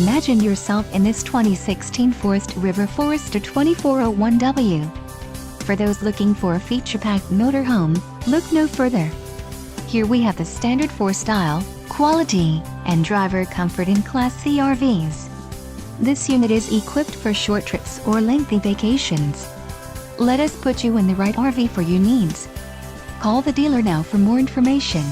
Imagine yourself in this 2016 Forest River Forester 2401W. For those looking for a feature-packed motorhome, look no further. Here we have the standard for style, quality, and driver comfort in Class C RVs. This unit is equipped for short trips or lengthy vacations. Let us put you in the right RV for your needs. Call the dealer now for more information.